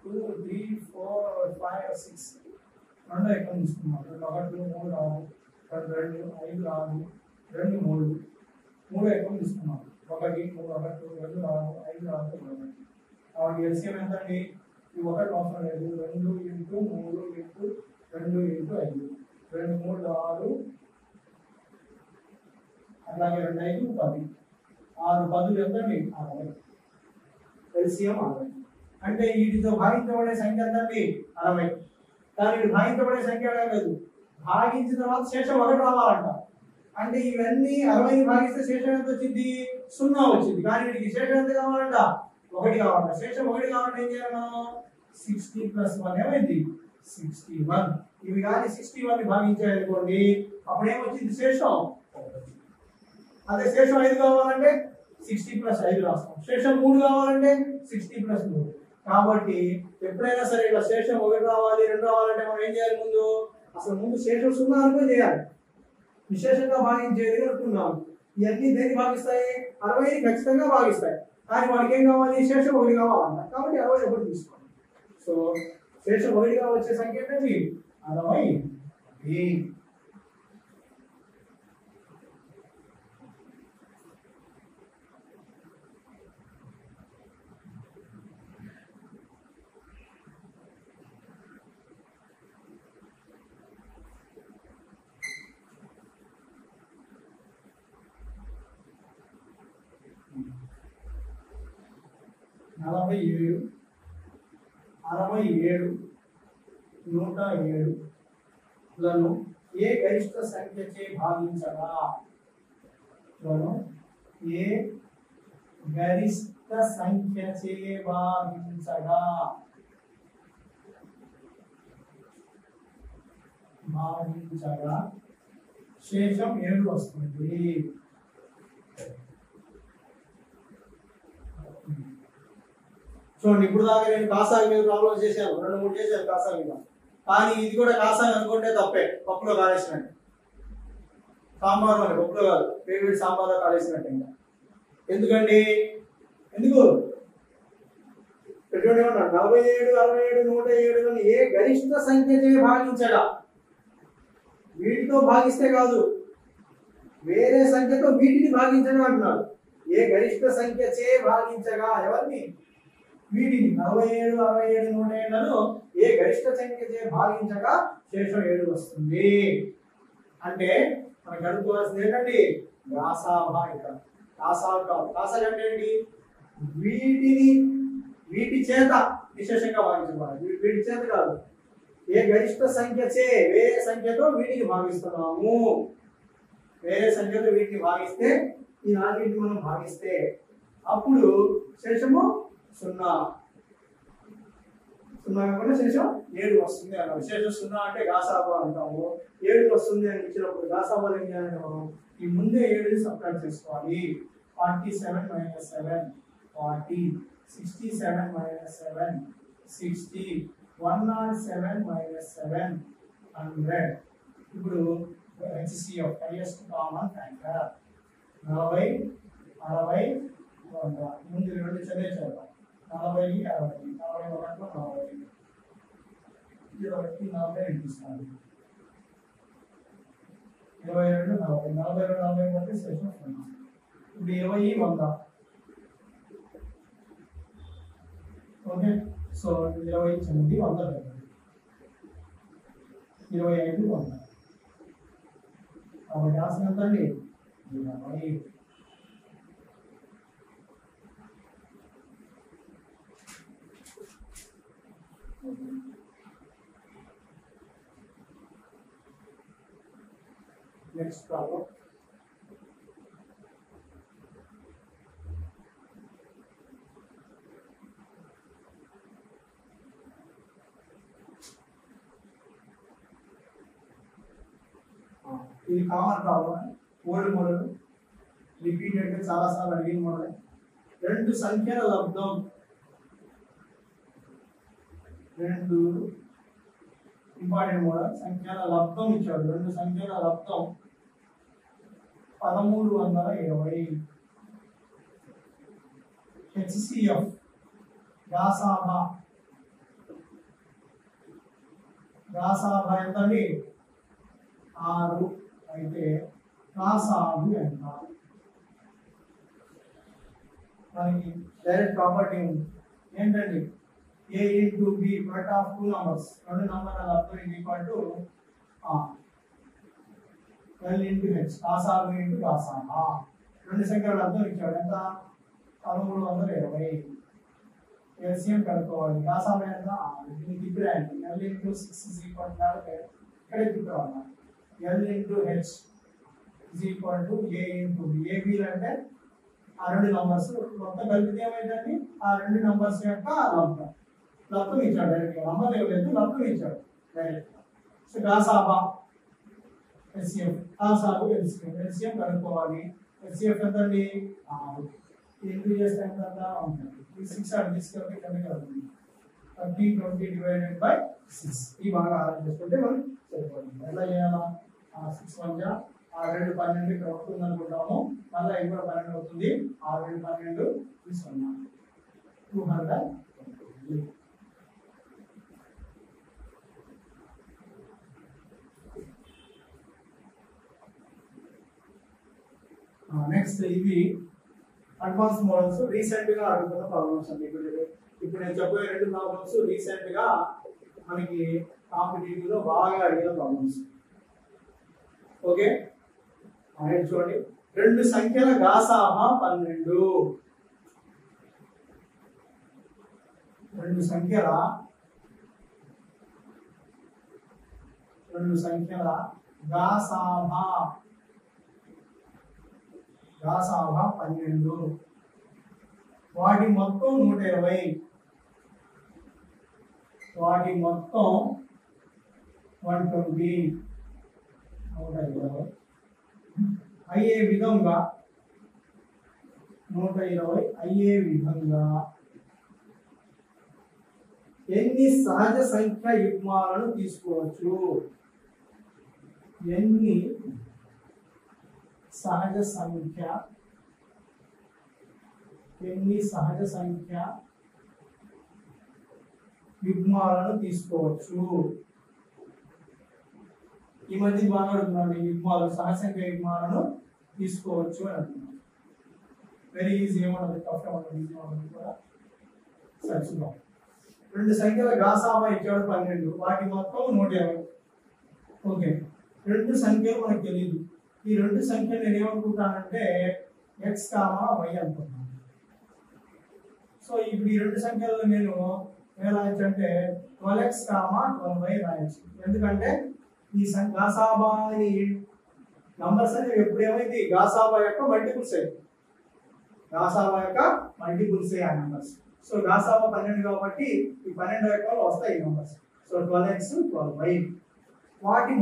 2 3 4 5 6 రెండు ఎక్కడ తీసుకున్నాం 1 2 3 2 5 6 2 3 ఎక్కడ తీసుకున్నాం 1 3 1 2 5 6 కాబట్టి ఎల్సిఎం ఎంత అండి ఈ 1 అవసరం లేదు 2 ఇంటూ 3 ఇంటూ 2 ఇంటూ 5 2 3 6 అలాగే 2 5 10 6 10 ఎంతండి 60 ఎల్సిఎం 60 అంటే వీటితో భాగించబడే సంఖ్య ఎంతండి 60 కానీ ఇది భాగించబడే సంఖ్య లేదు భాగించిన తర్వాత శేషం 1 రావాలంట అంటే ఇవన్నీ 60 ని భాగిస్తే శేషం ఎంత వచ్చింది 0 వచ్చింది కానీ వీటికి శేషం ఎంత కావాలంట 1 కావాలంట శేషం 1 కావాలంటే ఏం చేయాలి మనం 60 + 1 ఏమైంది 61 ఇవి కానీ 61 ని భాగించాలనుకోండి అప్పుడు ఏమొచ్చింది శేషం అదే శేషం 5 కావాలంటే 60 + 5 రాస్తాం శేషం 3 కావాలంటే 60 + 3 కాబట్టి ఎప్పుడైనా సరే ఇలా శేషం 1 రావాలి 2 రావాలంటే మనం ఏం చేయాలి అసలు ముందు శేషం 0 అనుకుని చేయాలి విశేషంగా భాగించేది అనుకున్నాం ఇవన్నీ దేన్ని భాగిస్తాయి 60 ని ఖచ్చితంగా భాగిస్తాయి కానీ వాడికి ఏం కావాలి శేషం 1 కావాలంట కాబట్టి 60 ఒకటి తీసుకోండి సో శేషం 1గా వచ్చే సంఖ్య ఏంటండి 60 47 67 107 లను ఏ గరిష్ట సంఖ్యచే భాగించగా ఏ గరిష్ట సంఖ్యచే భాగించగా శేషం 7 వస్తుంది. చూడండి, ఇప్పుడు దాకా నేను కాసాగి మీద ప్రాబ్లం చేశాను, 2-3 చేశాను కాసాగి మీద. కానీ ఇది కూడా కాసాగి అనుకుంటే తప్పే, పప్పులో కాలేసినట్టు. సాంబార్ మరి పప్పులో కాదు, వేడి సాంబార్లో కాలేసినట్టు. ఇంకా ఎందుకండి, ఎందుకు 47 67 107 ఏ గరిష్ట సంఖ్యచే భాగించగా, వీటితో భాగిస్తే కాదు, వేరే సంఖ్యతో వీటిని భాగించగా అంటున్నారు. ఏ గరిష్ట సంఖ్యచే భాగించగా ఎవరిని, వీటిని 47 67 107లను ఏ గరిష్ట సంఖ్యచే భాగించగా శేషం 7 వస్తుంది. అంటే మనం కనుక్కోవాల్సింది ఏంటండి, గాసాభా. ఇక్కడ గాసాభ కాదు, గాసాభ అంటే ఏంటి, వీటి చేత విశేషంగా భాగించబడాలి. వీటి చేత కాదు, ఏ గరిష్ట సంఖ్యచే వేరే సంఖ్యతో వీటిని భాగిస్తున్నాము. వేరే సంఖ్యతో వీటిని భాగిస్తే, ఈ నాలుగింటిని మనం భాగిస్తే అప్పుడు శేషము 0 కాకుండా శేషం 7 వస్తుంది అన్నారు. శేషం 0 అంటే గాసాభా అంటాము. 7 వస్తుంది అని ఇచ్చినప్పుడు గాసాభాలు ఏం చేయాలంటే మనం ఈ ముందే 7ని సబ్ట్రాక్ట్ చేసుకోవాలి. 47 - 7 40, 67 - 7 60, 107 - 7 100. ఇప్పుడు HCF హైయెస్ట్ కామన్ ఫ్యాక్టర్ 40 60 100. ముందు 2 చదివేసారు, 40 60 41 40 21 40 ఇస్తాను. 22 40 42 40 బట్టి శేషం 0. ఇప్పుడు 20 100. ఓకే, సో 20 చిన్నది 100 పెద్దది, 25 100. కాబట్టి ఆన్సర్ ఎంత అండి, 20. Next problem. ఇది common problem, old model, repeated గా చాలా సార్లు అడిగిన మోడల్. 2 సంఖ్యల లబ్ధం, 2 ఇంపార్టెంట్ మోడల్. సంఖ్యల లబ్ధం ఇచ్చాడు, 2 సంఖ్యల లబ్ధం 1320. HCF గాసాభా ఎంత అండి, 6. అయితే గాసాబు ఎంత, మనకి డైరెక్ట్ ప్రాపర్టీ ఉంది ఏంటండి, A into B product of 2 numbers, 2 నంబర్ల లబ్ధం is equal to L into H, గాసాబు into గాసాబా. 2 సంఖ్యల లబ్ధం ఇచ్చాడు, ఎంత 1320. LCM కనుక్కోవాలి, గాసాబు ఎంత, దీన్ని తిప్పిరాయండి. L into 6 is equal to ఇక్కడే తిప్పిరావాలి. L into H is equal to A into B. AB అంటే ఆ 2 నంబర్స్ మొత్తం కలిపితే ఏమైందండి, ఆ 2 నంబర్స్ యొక్క లబ్ధం ఇచ్చాడు. డైరెక్ట్ నంబర్ లేదు, లబ్ధం ఇచ్చాడు డైరెక్ట్. సో గాసాబా HCF, గాసాబు LCM కనుక్కోవాలి. HCF ఎంత అండి, 6. ఇంటూ చేస్తే ఎంత ఉంటుంది, ఈ 6 అటు తీసుకెళ్తే కిందకి వెళ్తుంది. 30 20 డివైడెడ్ బై 6. ఈ బాగా అరేంజ్ చేసుకుంటే మనం సరిపోతుంది. ఎలా చేయాలా, 6 1 ఆ 2 12 ఇక్కడ అవుతుంది అనుకుంటాము. మళ్ళీ ఇది కూడా 12 అవుతుంది. 6 2 12 తీసుకున్నాం, 200. నెక్స్ట్ ఇవి అడ్వాన్స్ మోడల్స్, రీసెంట్ గా అడుగుతున్న ప్రాబ్లమ్స్ అండి. ఇప్పుడు నేను చెప్పే 2 ప్రాబ్లమ్స్ రీసెంట్ గా మనకి కాంపిటేటివ్ లో బాగా అడిగిన ప్రాబ్లమ్స్. ఓకే, చూడండి, 2 సంఖ్యల గాసాబా 12. రెండు సంఖ్యల గాసాభా 12 వాటి మొత్తం 120 వాటి మొత్తం 120 అయ్యే విధంగా 120 అయ్యే విధంగా ఎన్ని సహజ సంఖ్య యుగ్మాలను తీసుకోవచ్చు? ఎన్ని సహజ సంఖ్య యుగ్మాలను తీసుకోవచ్చు? ఈ మధ్య బాగా అడుగుతున్నాడు యుగ్మాలు సహజ సంఖ్య యుగ్మాలను తీసుకోవచ్చు అని అంటున్నాడు. వెరీ ఈజీ ఏమన్నది టఫ్ ఏమన్నది ఈజీ ఏమన్నది కూడా సరే చూద్దాం. రెండు సంఖ్యల గాసాబా ఇచ్చాడు 12 వాటి మొత్తం 120. ఓకే, రెండు సంఖ్యలు మనకు తెలియదు. ఈ రెండు సంఖ్యలు నేను ఏమనుకుంటానంటే x, y అనుకుంటాను. సో ఇప్పుడు ఈ రెండు సంఖ్యలను నేను ఎలా రాయొచ్చంటే 12x, 12y రాయొచ్చు. ఎందుకంటే ఈ గాసాబా అని నంబర్స్ అనేవి ఎప్పుడు ఏమైంది గాసాబా యొక్క మల్టిపుల్స్ ఆ నంబర్స్. సో గాసాబా 12 కాబట్టి ఈ 12 యొక్క వస్తాయి ఈ నంబర్స్. సో 12x, 12y వాటి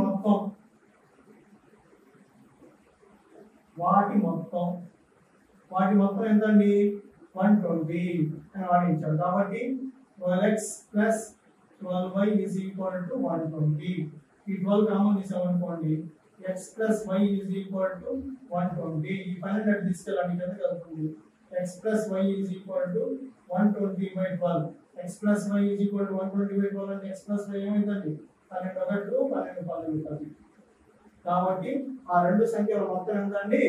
మొత్తం ఎంతండి 120 అని వాడించాడు. కాబట్టి 12x plus 12y is equal to 120. ఈ 12 common తీసామనుకోండి x plus y is equal to 120. ఈ 12 తీసుకెళ్ళండి కదా కలుపుతుంది. x plus y is equal to 120 by 12. x plus y is equal to 120 by 12 అంటే x plus y ఏమైందండి 12 12 కాబట్టి ఆ రెండు సంఖ్యల మొత్తం ఎంతండి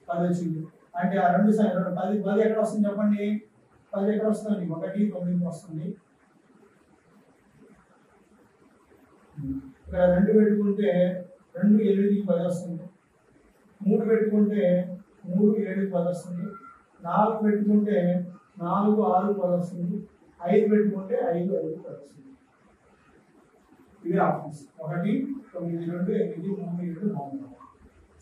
10 వచ్చింది. అంటే ఆ రెండు సంఖ్యలు 10 ఎక్కడ వస్తుంది చెప్పండి? 10 ఎక్కడ వస్తుంది? 1 9 వస్తుంది. ఇక్కడ 2 పెట్టుకుంటే 2 8కి 10 వస్తుంది. 3 పెట్టుకుంటే 3 7కి 10 వస్తుంది. 4 పెట్టుకుంటే 4 6 10 వస్తుంది. 5 పెట్టుకుంటే 5 5 10 వస్తుంది. ఇవి ఆప్షన్స్ 1 9 2 8 3 7 4.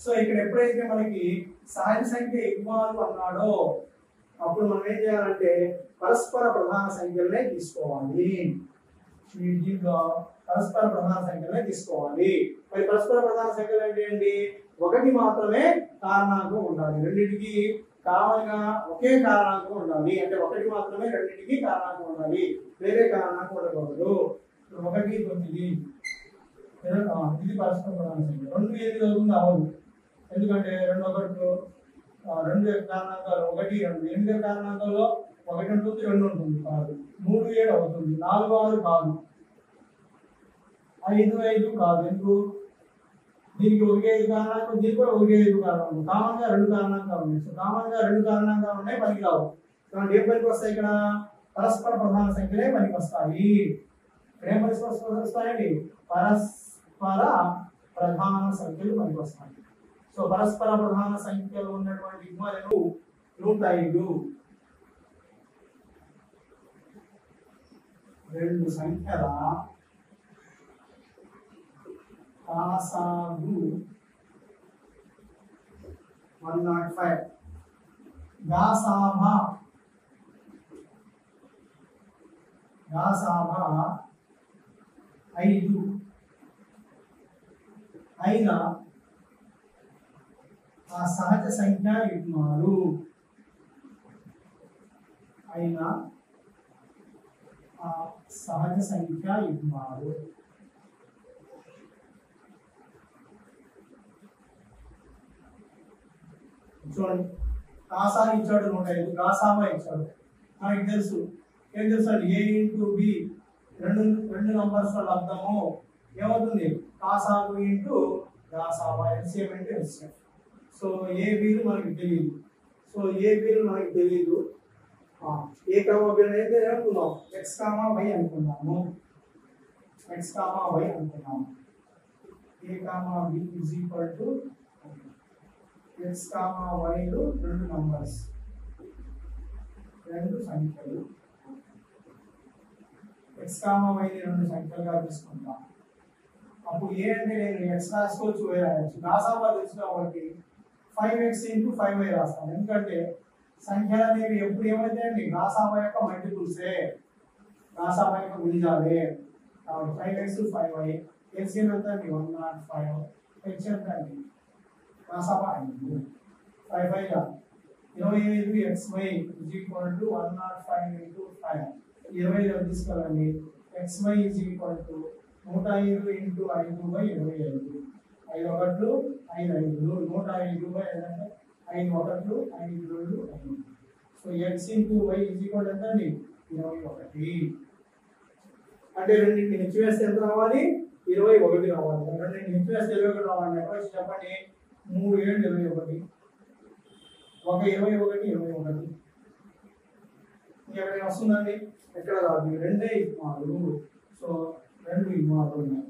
సో ఇక్కడ ఎప్పుడైతే మనకి సహజ సంఖ్య యుగ్మాలు అన్నాడో అప్పుడు మనం ఏం చేయాలంటే పరస్పర ప్రధాన సంఖ్యలనే తీసుకోవాలి. పరస్పర ప్రధాన సంఖ్యలనే తీసుకోవాలి. మరి పరస్పర ప్రధాన సంఖ్యలు అంటే ఏంటి? ఒకటి మాత్రమే కారణాంకం ఉండాలి. రెండింటికి కామన్ గా ఒకే కారణాంకం ఉండాలి. అంటే ఒకటి మాత్రమే రెండింటికి కారణాంకం ఉండాలి, వేరే కారణాంకం ఉండకూడదు. 1 9 ఇది పరస్పర ప్రధాన సంఖ్య. 2 ఏది అవుతుంది అవ్వదు. ఎందుకంటే 2 కారణాంకాలు 1 2 8 కారణాంకాల్లో 1 ఉంటుంది 2 ఉంటుంది కాదు. 3 7 అవుతుంది. 4 6 కాదు. 5 5 కాదు. ఎందుకు? దీనికి 1 5 కారణాంకం, దీనికి కూడా 1 5 కారణాంకం. కామన్ గా 2 కారణాంకాలు ఉన్నాయి. సో కామన్ గా 2 కారణాంకాలు ఉన్నాయి, పనికి రావు. కాబట్టి ఏ పనికి వస్తాయి? ఇక్కడ పరస్పర ప్రధాన సంఖ్యలే పనికి వస్తాయి. ఇక్కడ ఏం పనికి వస్తాయండి? పరస్పర ప్రధాన సంఖ్యలు పనికి వస్తాయి. సో పరస్పర ప్రధాన సంఖ్యలు ఉన్నటువంటి యుగ్మాలను 105. రెండు సంఖ్యల గాసాబు 105. గాసాబా 5 అయిన ఆ సహజ సంఖ్య యుగ్మాలు చూడండి. గాసా ఇచ్చాడు 105, గాసాబా ఇచ్చాడు. మనకి తెలుసు ఏం తెలుసు అండి? A ఇంటూ B రెండు నంబర్స్ లబ్ధము ఏమవుతుంది? గాసాబు ఇంటూ గాసాబా. ఎల్సిఎం అంటే ఎల్సిఎం. సో ఏ బీలు మనకి తెలియదు. ఏ కామా బి అయితే అనుకున్నాం x, y అనుకున్నాము. A, B is equal to x, y రెండు నంబర్స్, రెండు సంఖ్యలు. ఎక్స్ కామా వైని రెండు సంఖ్యలుగా తీసుకుంటా. అప్పుడు ఏ అంటే నేను ఎక్స్ రాసుకోవచ్చు, వై రాయొచ్చు. గాసాబా తెలుసు కాబట్టి 5x × 5y రాస్తాను. ఎందుకంటే సంఖ్యలు అనేవి ఎప్పుడు ఏమైతాయండి గాసాబా యొక్క మల్టిపుల్సే, గాసాబా యొక్క గుణిజాలే. కాబట్టి 5x 5y ఎల్సిఎం ఎంత అండి 105, హెచ్ ఎంత అండి గాసాబా 5 5 5 25 xy = 105 × 5. 25 తీసుకెళ్ళండి. xy = 105 × 5/25. 5 ఒకట్లు 5 5 105 బై అంటే 5 ఒకట్లు 5 2 5. సో x × y = ఎంత అండి 21. అంటే రెండింటిని హెచ్చు వేస్తే ఎంత రావాలి 21 రావాలి. రెండింటిని హెచ్చు వేస్తే 21 రావాలి. ఎక్కడ చెప్పండి 3 7 21, ఒక 21 21. ఇంకెక్కడ వస్తుందండి ఎక్కడ రాదు. రెండే ఇవ్వాలి. సో 2 ఇవ్వాలి ఉన్నాయి.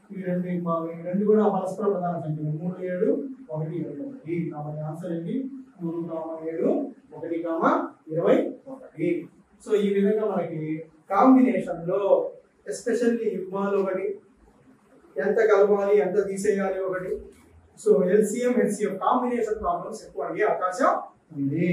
ఈ 2 ఇవ్వాలి. 2 కూడా పరస్పర ప్రధాన సంఖ్యలు. 3 7 1 21. కాబట్టి ఆన్సర్ ఏంటి 3, 7 1, 21. సో ఈ విధంగా మనకి కాంబినేషన్ లో ఎస్పెషల్లీ యుగ్మాలు ఒకటి, ఎంత కలపాలి ఎంత తీసేయాలి ఒకటి. So LCM HCM combination problems ఎక్కువ అడిగే అవకాశం ఉంది.